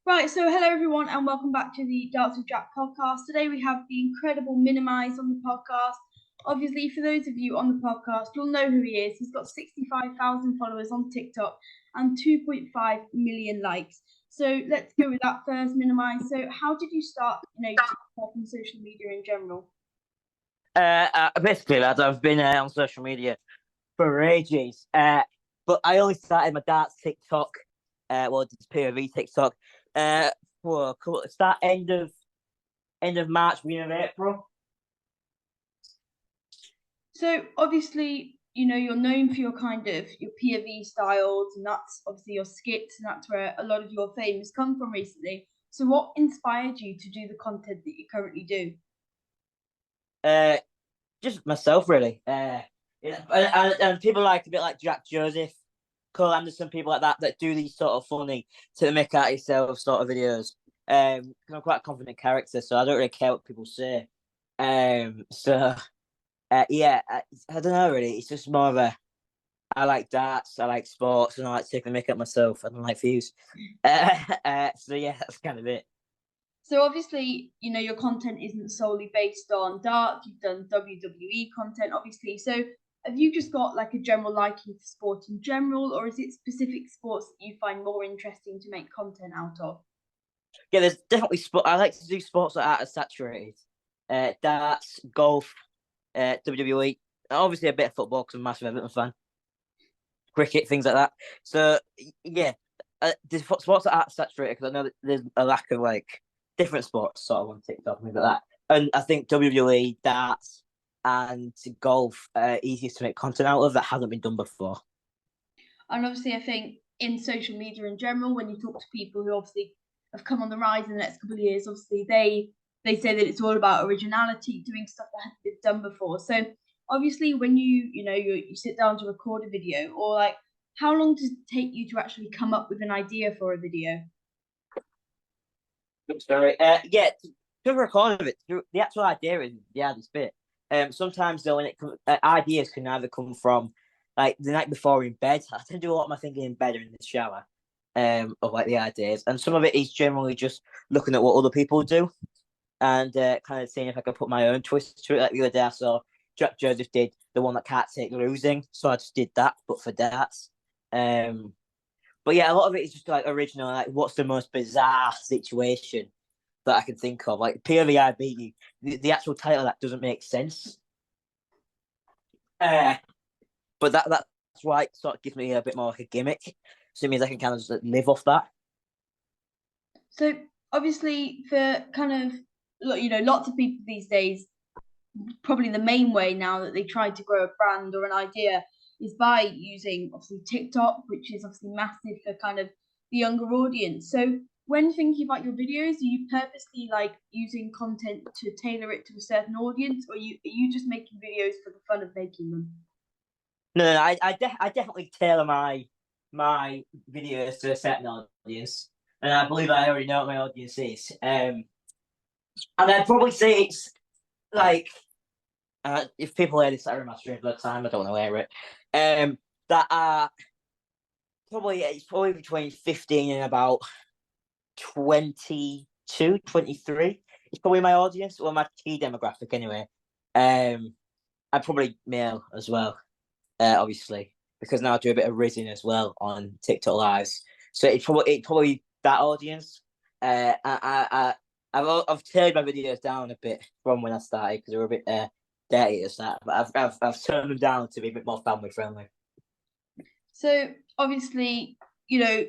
Right, so hello everyone, and welcome back to the Darts with Jack podcast. Today we have the incredible Minimise on the podcast. Obviously, for those of you on the podcast, you'll know who he is. He's got 65,000 followers on TikTok and 2.5 million likes. So let's go with that first, Minimise. So, how did you start, TikTok and social media in general? Basically, lads, I've been on social media for ages, but I only started my darts TikTok, it's POV TikTok, for start end of March, beginning of April. So obviously, you're known for your your POV styles, and that's obviously your skits, and that's where a lot of your fame has come from recently. So what inspired you to do the content that you currently do? Just myself, really. And people like a bit like Jack Joseph, Cole Anderson, people like that do these sort of funny to make out yourself sort of videos. Because I'm quite a confident character, so I don't really care what people say. Yeah, I don't know really. It's just more of a I like darts, I like sports, and I like taking the make up myself. I don't like views. So yeah, that's kind of it. So obviously, your content isn't solely based on darts. You've done WWE content, obviously. So have you just got like a general liking for sport in general, or is it specific sports that you find more interesting to make content out of? Yeah, there's definitely sport. I like to do sports that aren't as saturated. Darts, golf, WWE. Obviously, a bit of football because I'm a massive Everton fan. Cricket, things like that. So yeah, there's sports that aren't saturated because I know that there's a lack of like different sports sort of on TikTok and things like that. And I think WWE, darts, and golf are easiest to make content out of that hasn't been done before. And obviously, I think in social media in general, when you talk to people who obviously have come on the rise in the next couple of years, obviously they say that it's all about originality, doing stuff that hasn't been done before. So obviously, when you sit down to record a video, or like, how long does it take you to actually come up with an idea for a video? Sorry. Yeah, to record of it, the actual idea is the hardest bit. Sometimes though, when ideas can either come from like the night before in bed. I tend to do a lot of my thinking in bed or in the shower. Of like the ideas, and some of it is generally just looking at what other people do and kind of seeing if I can put my own twist to it. Like the other day, I saw Jack Joseph did the one that can't take losing, so I just did that, but for darts. But yeah, a lot of it is just like original. Like, what's the most bizarre situation that I can think of? Like, purely I beat you. The actual title of that doesn't make sense. But that's why it sort of gives me a bit more like a gimmick. So it means I can kind of just live off that. So obviously, for kind of lots of people these days, probably the main way now that they try to grow a brand or an idea is by using obviously TikTok, which is obviously massive for kind of the younger audience. So when thinking about your videos, are you purposely like using content to tailor it to a certain audience, or are you just making videos for the fun of making them? No, I definitely tailor my videos to a certain audience, and I believe I already know what my audience is. And I'd probably say it's like if people hear this, I my stream for the time, I don't want to hear it. That are it's probably between 15 and about 22, 23. It's probably my audience, or my key demographic anyway. I'm probably male as well, obviously, because now I do a bit of rizzing as well on TikTok lives. So it's probably that audience. I've turned my videos down a bit from when I started because they were a bit dirty at the start, but I've turned them down to be a bit more family friendly. So obviously,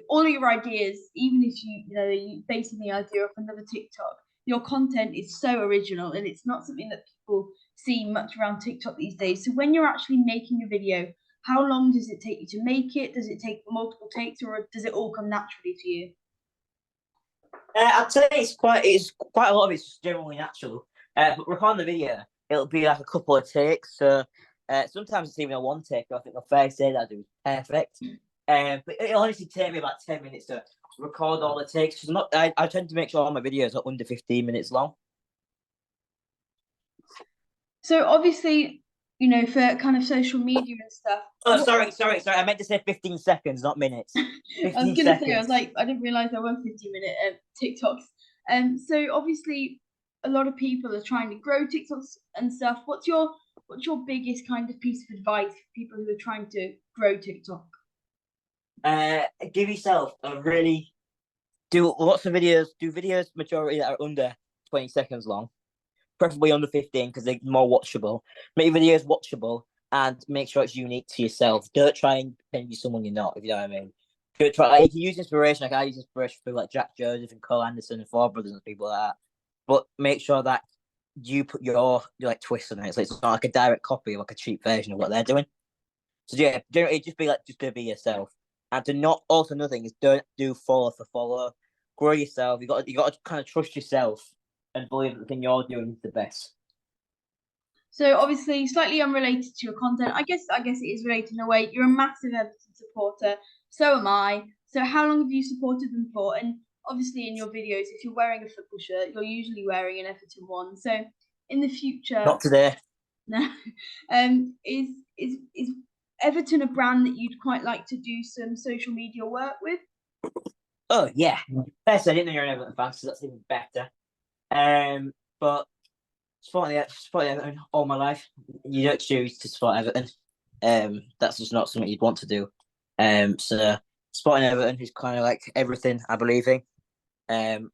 all of your ideas, even if you basing the idea off another TikTok, your content is so original and it's not something that people see much around TikTok these days. So when you're actually making a video, how long does it take you to make it? Does it take multiple takes, or does it all come naturally to you? I'd say it's quite a lot of it's just generally natural. But recording the video, it'll be like a couple of takes. So sometimes it's even a one take. I think the first day that I do is perfect. But it'll honestly take me about 10 minutes to record all the takes. I tend to make sure all my videos are under 15 minutes long. So obviously, for kind of social media and stuff. Oh, sorry. I meant to say 15 seconds, not minutes. I was 15 gonna say, I was seconds. like, I didn't realize there were 50-minute TikToks. So obviously, a lot of people are trying to grow TikToks and stuff. What's your biggest kind of piece of advice for people who are trying to grow TikTok? Give yourself a really do lots of videos. Do videos majority that are under 20 seconds long, preferably under 15 because they're more watchable. Make your videos watchable and make sure it's unique to yourself. Don't try and pretend you're someone you're not, if you know what I mean. Don't try, like, you can use inspiration, like I use inspiration for like Jack Joseph and Cole Anderson and Four Brothers and people like that. But make sure that you put your like twist on it. So it's not like a direct copy of like a cheap version of what they're doing. So yeah, generally just be like just to be yourself. And to not also another thing is don't do follow for follow. Grow yourself. You got to kind of trust yourself and believe that the thing you're doing is the best. So obviously, slightly unrelated to your content. I guess it is related in a way. You're a massive Everton supporter. So am I. So how long have you supported them for? And obviously, in your videos, if you're wearing a football shirt, you're usually wearing an Everton one. So in the future, Not today. no, is Everton a brand that you'd quite like to do some social media work with? Oh yeah. First, I didn't know you're an Everton fan, so that's even better. But supporting Everton all my life. You don't choose to support Everton. That's just not something you'd want to do. So supporting Everton is kind of like everything I believe in. And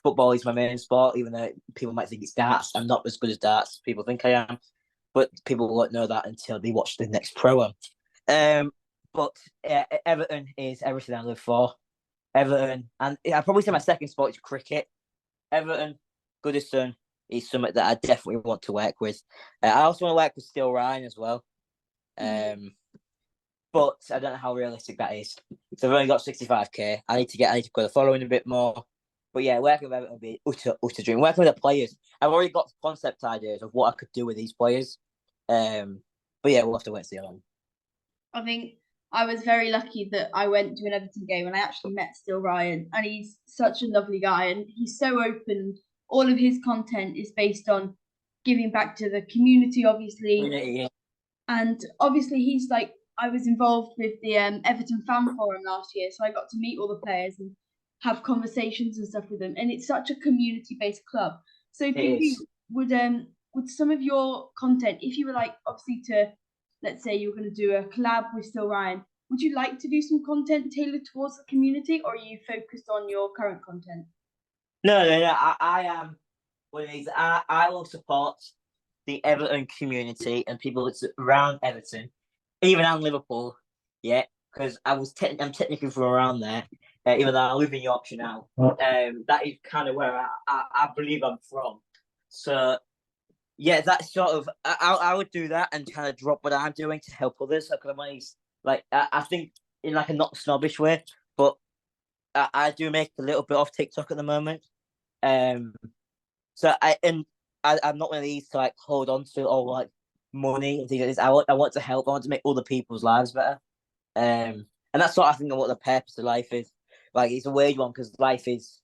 football is my main sport, even though people might think it's darts. I'm not as good as darts. People think I am, but people won't know that until they watch the next pro. But Everton is everything I live for. Everton, and I'd probably say my second sport is cricket. Everton, Goodison is something that I definitely want to work with. I also want to work with Still Ryan as well. But I don't know how realistic that is. So I've only got 65k. I need to go the following a bit more. But yeah, working with Everton would be utter dream. Working with the players, I've already got concept ideas of what I could do with these players. But yeah, we'll have to wait and see on. I think I was very lucky that I went to an Everton game and I actually met Still Ryan, and he's such a lovely guy and he's so open. All of his content is based on giving back to the community, obviously, Yeah. and obviously he's like I was involved with the Everton fan forum last year, so I got to meet all the players and have conversations and stuff with them, and it's such a community based club. So for It is. you, would some of your content, if you were like obviously to, let's say you were going to do a collab with Still Ryan, would you like to do some content tailored towards the community, or are you focused on your current content? No. I am one of these. I will support the Everton community and people that's around Everton, even and Liverpool. Yeah, because I'm technically from around there, even though I live in Yorkshire now. That is kind of where I believe I'm from. So yeah, that's sort of I would do that and kind of drop what I'm doing to help others. Because I'm always like I think in like a not snobbish way, but I do make a little bit off TikTok at the moment. Um, so I'm not one of these to like hold on to all like money and things like this. I want to help. I want to make other people's lives better. And that's sort of I think of what the purpose of life is. Like it's a weird one because life is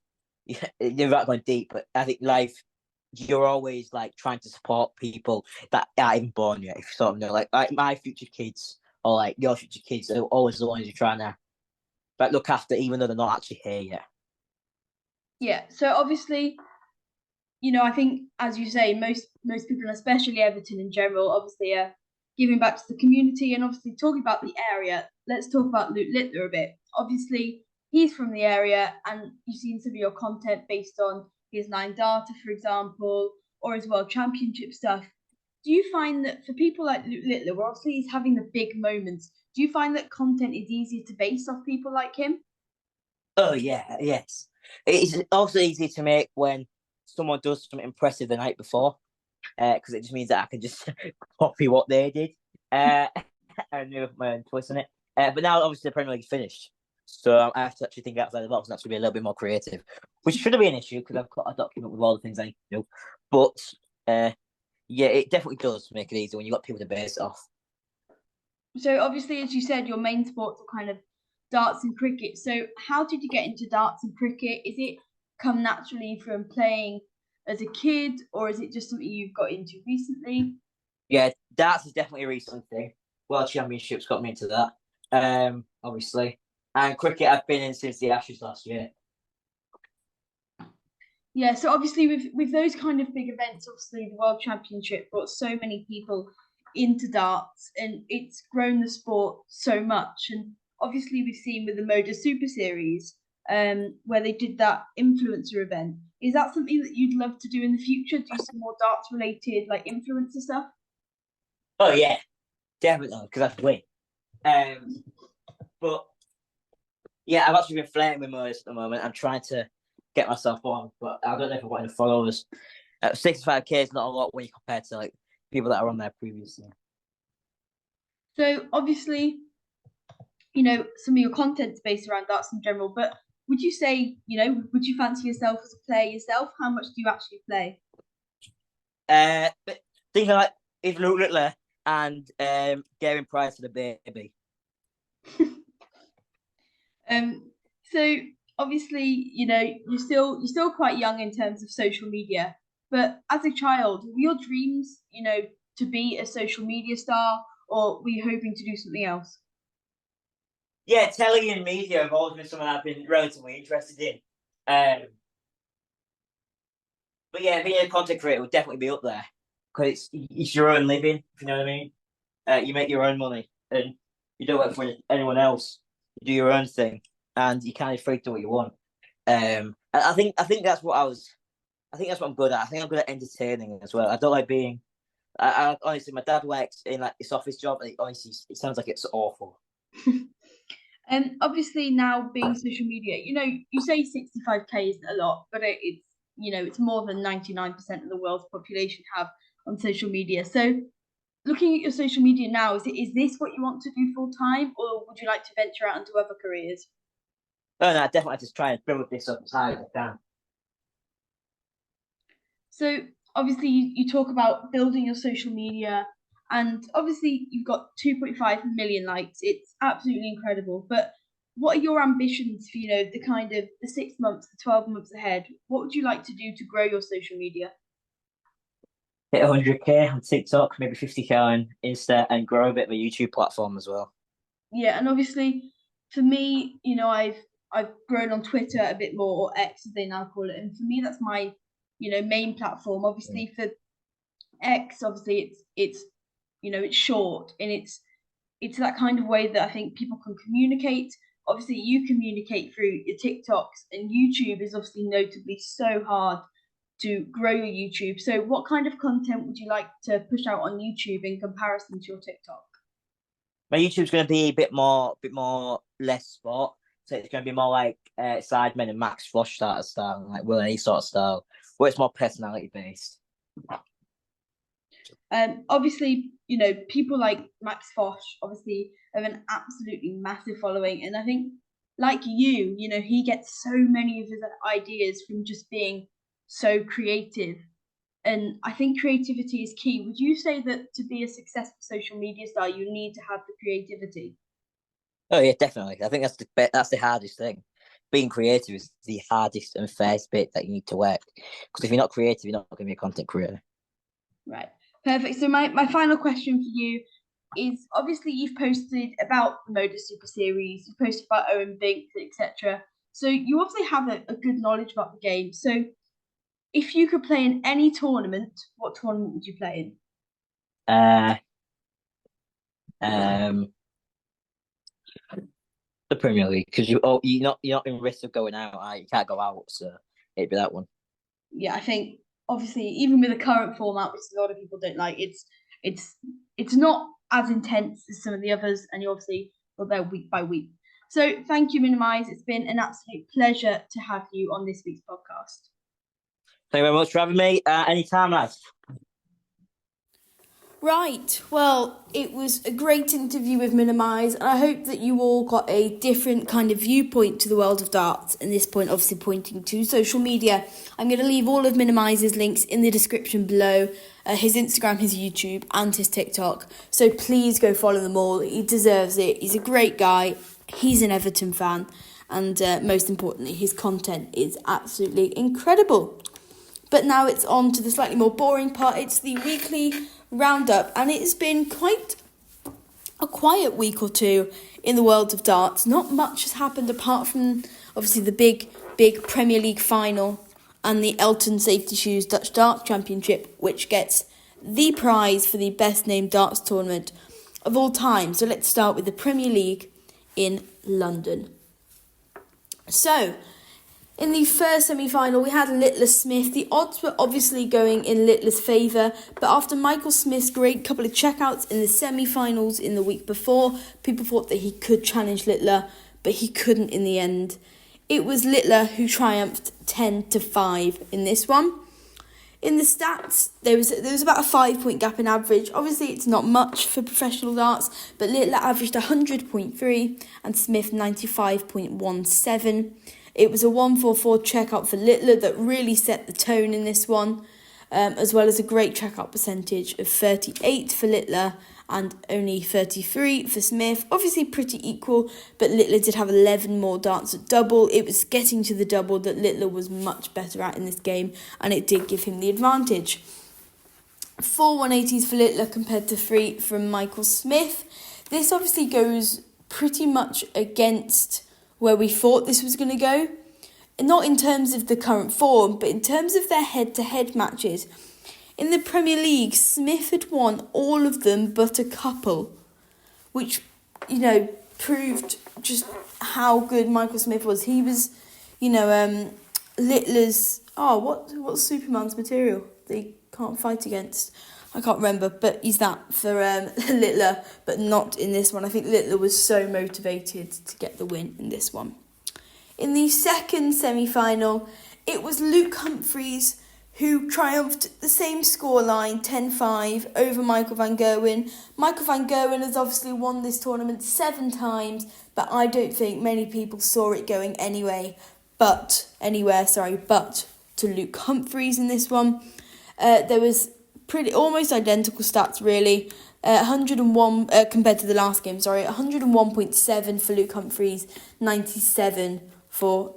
you're not going deep, but I think life you're always like trying to support people that aren't even born yet. If you sort of know, like my future kids or like your future kids are always the ones you're trying to like look after, even though they're not actually here yet. Yeah. So obviously, I think as you say, most people, and especially Everton in general, obviously are giving back to the community and obviously talking about the area. Let's talk about Luke Littler a bit. Obviously, he's from the area, and you've seen some of your content based on his nine data, for example, or his world championship stuff. Do you find that for people like Luke Littler, where obviously he's having the big moments, do you find that content is easier to base off people like him? Oh yeah, yes. It's also easy to make when someone does something impressive the night before, because it just means that I can just copy what they did, and do my own twist on it. But now obviously the Premier League's finished, so I have to actually think outside the box and actually be a little bit more creative, which shouldn't be an issue because I've got a document with all the things I need to do. But yeah, it definitely does make it easy when you have got people to base it off. So obviously, as you said, your main sports are kind of darts and cricket. So how did you get into darts and cricket? Is it come naturally from playing as a kid, or is it just something you've got into recently? Yeah, darts is definitely a recent thing. World Championships got me into that. Obviously. And cricket I've been in since the Ashes last year. Yeah, so obviously with those kind of big events, obviously the World Championship brought so many people into darts, and it's grown the sport so much. And obviously we've seen with the Moda Super Series, where they did that influencer event. Is that something that you'd love to do in the future? Do some more darts related like influencer stuff? Oh yeah, definitely, because that's win. But yeah, I've actually been flirting with Moise at the moment. I'm trying to get myself on, but I don't know if I've got any followers. 65K is not a lot when you compare to like people that are on there previously. So obviously, some of your content's based around darts in general, but would you say, would you fancy yourself as a player yourself? How much do you actually play? But things like even Luke Littler and Gavin Price to the baby. So obviously, you're still quite young in terms of social media, but as a child, were your dreams, to be a social media star, or were you hoping to do something else? Yeah, telly and media have always been something I've been relatively interested in. But yeah, being a content creator would definitely be up there because it's your own living. If you know what I mean. You make your own money, and you don't work for anyone else. You do your own thing, and you kind of free to do what you want. I think that's what I was. I think that's what I'm good at. I think I'm good at entertaining as well. I don't like being. I honestly, my dad works in like this office job. And honestly, it sounds like it's awful. And obviously now being social media, you say 65K isn't a lot, but it's more than 99% of the world's population have on social media. So looking at your social media now, is this what you want to do full time, or would you like to venture out into other careers? Oh no, I definitely just try and build this up as high as I can. So obviously you talk about building your social media, and obviously you've got 2.5 million likes. It's absolutely incredible. But what are your ambitions for the kind of the 6 months, the 12 months ahead? What would you like to do to grow your social media? Hit 100K on TikTok, maybe 50K on Insta, and grow a bit of a YouTube platform as well. Yeah, and obviously for me, I've grown on Twitter a bit more, or X as they now call it, and for me that's my main platform. Obviously for X, obviously it's short, and it's that kind of way that I think people can communicate. Obviously, you communicate through your TikToks, and YouTube is obviously notably so hard to grow your YouTube. So, what kind of content would you like to push out on YouTube in comparison to your TikTok? My YouTube's going to be a bit more less sport. So it's going to be more like Sidemen and Max Flush starter style, like Will A sort of style, where it's more personality based. Obviously, people like Max Fosh obviously have an absolutely massive following, and I think, like he gets so many of his ideas from just being so creative. And I think creativity is key. Would you say that to be a successful social media star, you need to have the creativity? Oh yeah, definitely. I think that's the hardest thing. Being creative is the hardest and first bit that you need to work. Because if you're not creative, you're not going to be a content creator. Right. Perfect. So my final question for you is, obviously you've posted about the Moda Super Series, you've posted about Owen Binks, etc. So you obviously have a good knowledge about the game. So if you could play in any tournament, what tournament would you play Uh, um, the Premier League because you're not in risk of going out. Right? You can't go out, so it'd be that one. in? Yeah, I think obviously even with the current format, which a lot of people don't like, it's not as intense as some of the others, and you obviously go there week by week. So thank you, Minimise. It's been an absolute pleasure to have you on this week's podcast. Thank you very much for having me. Anytime, lads. Right, well, it was a great interview with Minimise, and I hope that you all got a different kind of viewpoint to the world of darts, and this point obviously pointing to social media. I'm going to leave all of Minimise's links in the description below, his Instagram, his YouTube, and his TikTok, so please go follow them all. He deserves it. He's a great guy. He's an Everton fan, and most importantly, his content is absolutely incredible. But now it's on to the slightly more boring part. It's the weekly roundup, and it's been quite a quiet week or two in the world of darts. Not much has happened apart from obviously the big Premier League final and the Elton Safety Shoes Dutch Darts Championship, which gets the prize for the best named darts tournament of all time. So let's start with the Premier League in London. So in the first semi-final, we had Littler Smith. The odds were obviously going in Littler's favour, but after Michael Smith's great couple of checkouts in the semi-finals in the week before, people thought that he could challenge Littler, but he couldn't in the end. It was Littler who triumphed 10-5 in this one. In the stats, there was about a 5-point gap in average. Obviously, it's not much for professional darts, but Littler averaged 100.3 and Smith 95.17. It was a 1-4-4 checkout for Littler that really set the tone in this one, as well as a great checkout percentage of 38 for Littler and only 33 for Smith. Obviously pretty equal, but Littler did have 11 more darts at double. It was getting to the double that Littler was much better at in this game, and it did give him the advantage. 4 180s for Littler compared to 3 from Michael Smith. This obviously goes pretty much against where we thought this was going to go. Not in terms of the current form, but in terms of their head-to-head matches. In the Premier League, Smith had won all of them but a couple, which, proved just how good Michael Smith was. He was, Littler's... what's Superman's material they can't fight against? I can't remember, but he's that for Littler, but not in this one. I think Littler was so motivated to get the win in this one. In the second semi-final, it was Luke Humphries who triumphed the same scoreline, 10-5, over Michael van Gerwen. Michael van Gerwen has obviously won this tournament 7 times, but I don't think many people saw it going anywhere, but to Luke Humphries in this one. There was almost identical stats really. 101 compared to the last game, 101.7 for Luke Humphries, 97 for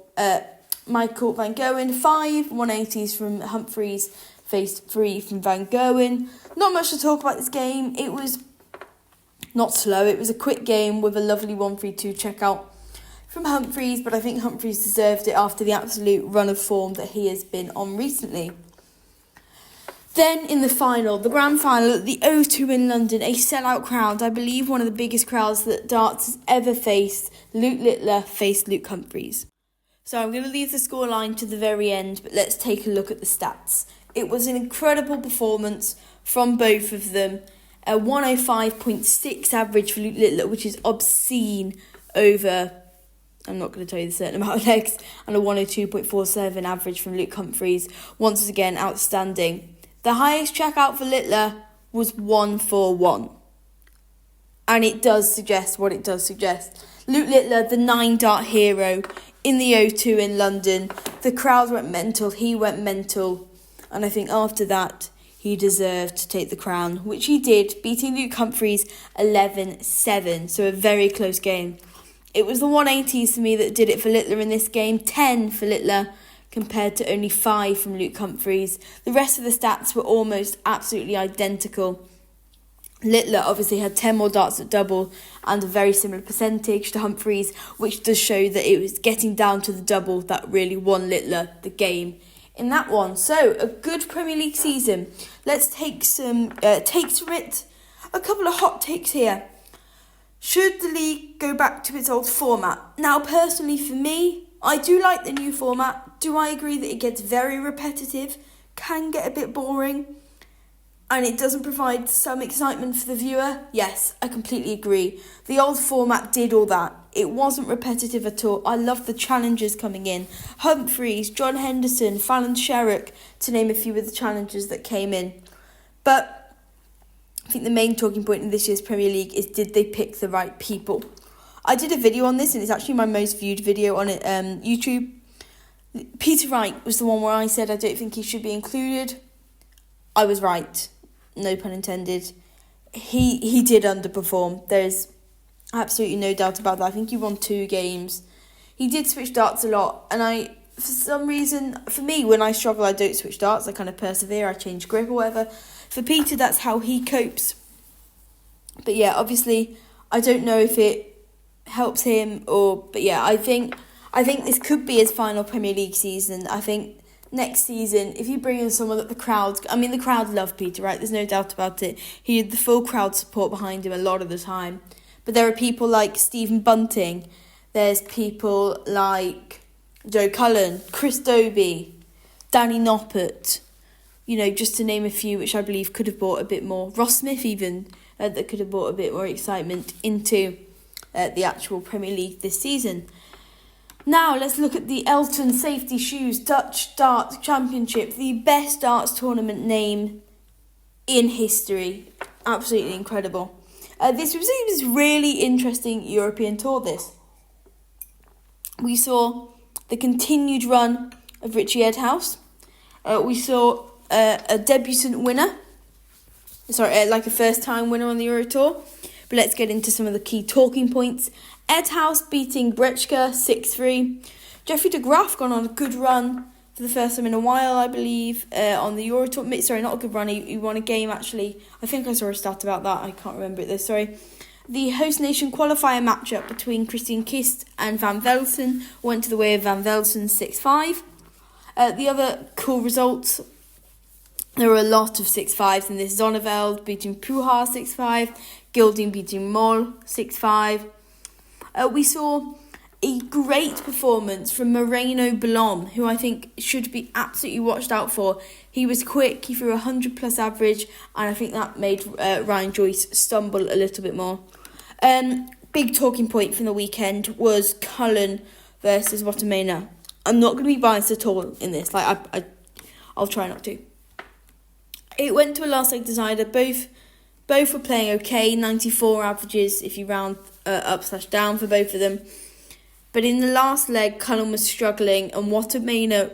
Michael van Gerwen. 5 180s from Humphries, faced 3 from van Gerwen. Not much to talk about this game. It was not slow, it was a quick game with a lovely 1-3-2 checkout from Humphries, but I think Humphries deserved it after the absolute run of form that he has been on recently. Then in the final, the grand final at the O2 in London, a sellout crowd, I believe one of the biggest crowds that darts has ever faced. Luke Littler faced Luke Humphries. So I'm going to leave the scoreline to the very end, but let's take a look at the stats. It was an incredible performance from both of them. A 105.6 average for Luke Littler, which is obscene over, I'm not going to tell you the certain amount of legs, and a 102.47 average from Luke Humphries. Once again, outstanding. The highest checkout for Littler was 141. And it does suggest what it does suggest. Luke Littler, the 9-dart hero in the O2 in London. The crowd went mental, he went mental. And I think after that, he deserved to take the crown, which he did, beating Luke Humphries 11-7. So a very close game. It was the 180s for me that did it for Littler in this game. 10 for Littler, compared to only 5 from Luke Humphries. The rest of the stats were almost absolutely identical. Littler obviously had 10 more darts at double and a very similar percentage to Humphries, which does show that it was getting down to the double that really won Littler the game in that one. So, a good Premier League season. Let's take some takes from it. A couple of hot takes here. Should the league go back to its old format? Now, personally for me, I do like the new format. Do I agree that it gets very repetitive, can get a bit boring, and it doesn't provide some excitement for the viewer? Yes, I completely agree. The old format did all that. It wasn't repetitive at all. I loved the challengers coming in. Humphries, John Henderson, Fallon Sherrock, to name a few of the challengers that came in. But I think the main talking point in this year's Premier League is, did they pick the right people? I did a video on this, and it's actually my most viewed video on it, YouTube. Peter Wright was the one where I said I don't think he should be included. I was right. No pun intended. He did underperform. There's absolutely no doubt about that. I think he won 2 games. He did switch darts a lot, and for some reason, for me, when I struggle, I don't switch darts. I kind of persevere, I change grip or whatever. for Peter, that's how he copes. But yeah, obviously, I don't know if it helps him but yeah, I think this could be his final Premier League season. I think next season, if you bring in someone that the crowd love Peter, right? There's no doubt about it. He had the full crowd support behind him a lot of the time. But there are people like Stephen Bunting. There's people like Joe Cullen, Chris Dobie, Danny Noppert, just to name a few, which I believe could have brought a bit more. Ross Smith even, that could have brought a bit more excitement into the actual Premier League this season. Now let's look at the Elton Safety Shoes Dutch Darts Championship, the best darts tournament name in history. Absolutely incredible. This was really interesting European tour, this. We saw the continued run of Richie Edhouse. We saw a debutant winner. Like a first-time winner on the Euro Tour. But let's get into some of the key talking points. Edhouse beating Brechka 6-3. Jeffrey de Graaf gone on a good run for the first time in a while, I believe, on the Euro Tour. Sorry, not a good run. He won a game, actually. I think I saw a stat about that. I can't remember it, though. Sorry. The host nation qualifier matchup between Christian Kist and Van Velsen went to the way of Van Velsen 6-5. The other cool results, there were a lot of 6-5s in this. Zonneveld beating Pujar 6-5. Gilding beating Moll 6-5. We saw a great performance from Moreno Blom, who I think should be absolutely watched out for. He was quick, he threw 100 plus average, and I think that made Ryan Joyce stumble a little bit more. Big talking point from the weekend was Cullen versus Watermena. I'm not going to be biased at all in this. I'll try not to. It went to a last leg decider. Both were playing okay. 94 averages if you round up/down for both of them. But in the last leg, Cullen was struggling, and Watermena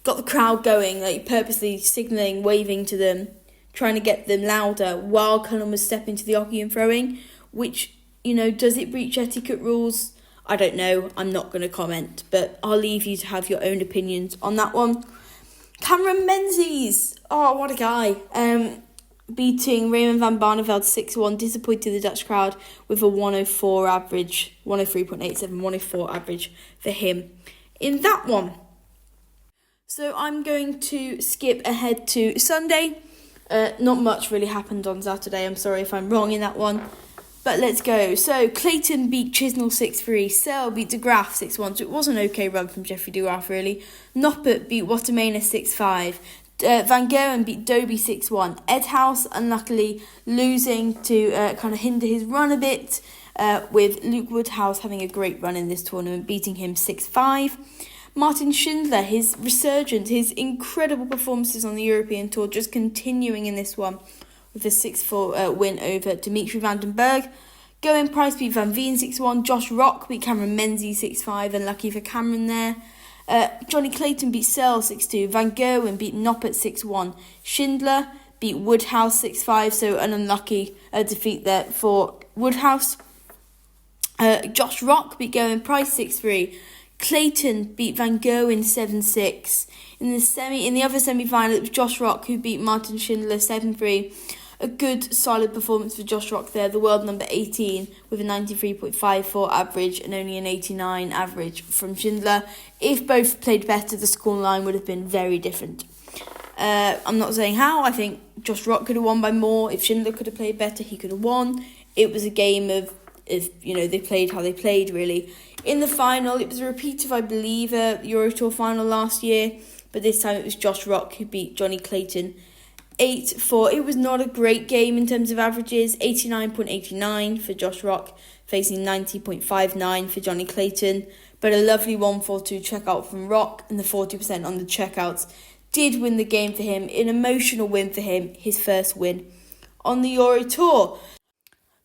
got the crowd going, purposely signalling, waving to them, trying to get them louder while Cullen was stepping to the oche and throwing, which, does it breach etiquette rules? I don't know. I'm not going to comment, but I'll leave you to have your own opinions on that one. Cameron Menzies, oh, what a guy, beating Raymond van Barneveld 6-1, disappointed the Dutch crowd with a 104 average, 103.87, 104 average for him in that one. So I'm going to skip ahead to Sunday. Not much really happened on Saturday. I'm sorry if I'm wrong in that one. But let's go. So Clayton beat Chisnell 6-3. Searle beat de Graaf 6-1. So it was an okay run from Jeffrey de Graaf, really. Noppert beat Watermena 6-5. Van Gerwen beat Dobie 6-1. Edhouse, unluckily, losing to kind of hinder his run a bit, with Luke Woodhouse having a great run in this tournament, beating him 6-5. Martin Schindler, his resurgence, his incredible performances on the European Tour, just continuing in this one with a 6-4 win over Dimitri van den Berg. Gerwyn Price beat Van Veen 6-1. Josh Rock beat Cameron Menzies 6-5, unlucky for Cameron there. Johnny Clayton beat Searle 6-2. Van Gerwen beat Noppert 6-1. Schindler beat Woodhouse 6-5, so an unlucky defeat there for Woodhouse. Josh Rock beat Gerwyn Price 6-3. Clayton beat Van Gerwen 7-6. In the other semi-final, it was Josh Rock who beat Martin Schindler 7-3. A good, solid performance for Josh Rock there, the world number 18, with a 93.54 average and only an 89 average from Schindler. If both played better, the scoreline would have been very different. I'm not saying how. I think Josh Rock could have won by more. If Schindler could have played better, he could have won. It was a game of, they played how they played, really. In the final, it was a repeat of, I believe, a Euro Tour final last year, but this time it was Josh Rock who beat Johnny Clayton 8-4. It was not a great game in terms of averages. 89.89 for Josh Rock, facing 90.59 for Johnny Clayton. But a lovely 1-4-2 checkout from Rock, and the 40% on the checkouts did win the game for him. An emotional win for him, his first win on the Euro Tour.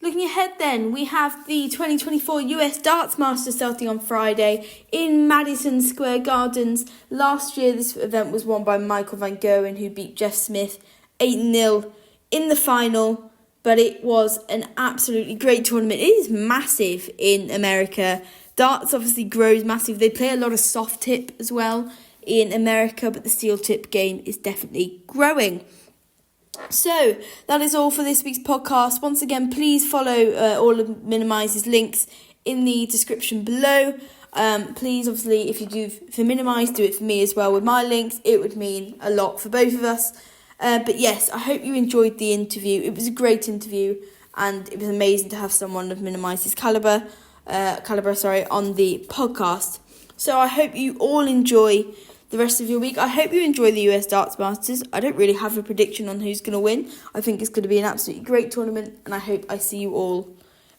Looking ahead then, we have the 2024 US Darts Masters starting on Friday in Madison Square Gardens. Last year, this event was won by Michael Van Gerwen, who beat Jeff Smith 8-0 in the final. But it was an absolutely great tournament. It is massive in America. Darts obviously grows massive. They play a lot of soft tip as well in America, but the steel tip game is definitely growing. So that is all for this week's podcast. Once again, please follow all of Minimise's links in the description below. Please, obviously, if you do for Minimise, do it for me as well with my links. It would mean a lot for both of us. But yes, I hope you enjoyed the interview. It was a great interview, and it was amazing to have someone of Minimise's calibre on the podcast. So I hope you all enjoy the rest of your week. I hope you enjoy the US Darts Masters. I don't really have a prediction on who's going to win. I think it's going to be an absolutely great tournament, and I hope I see you all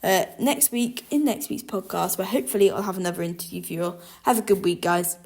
next week in next week's podcast, where hopefully I'll have another interview for you all. Have a good week, guys.